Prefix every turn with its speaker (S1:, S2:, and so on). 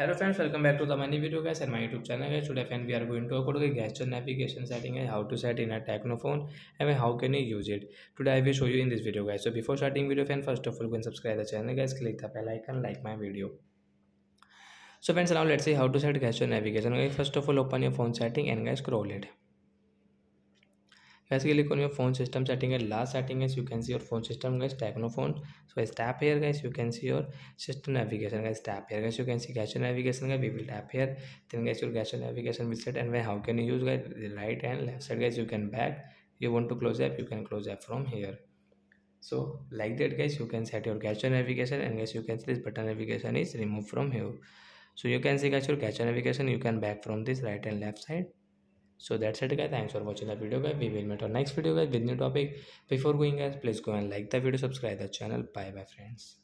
S1: Hello friends, welcome back to the many video guys and my YouTube channel guys. Today friend we are going to go to the gesture navigation setting and how to set in a Tecno phone and how can you use it. Today I will show you in this video guys. So before starting video friend, first of all go and subscribe the channel guys, click the bell icon, like my video. So friends, now let's see how to set gesture navigation guys. First of all open your phone setting and guys scroll it. Guys, click on your phone system setting and last setting is you can see your phone system guys, Tecno phone. So guys, tap here guys, you can see your system navigation guys, tap here guys, you can see gesture navigation guys, we will tap here, then guys your gesture navigation will set. And when how can you use guys, the right and left side guys, you can back, you want to close app, you can close app from here. So like that guys, you can set your gesture navigation and guys you can see this button navigation is removed from here. So you can see guys your gesture navigation, you can back from this right and left side. So that's it guys, thanks for watching the video guys, we will meet our next video guys with new topic. Before going guys, please go and like the video, subscribe the channel. Bye bye friends.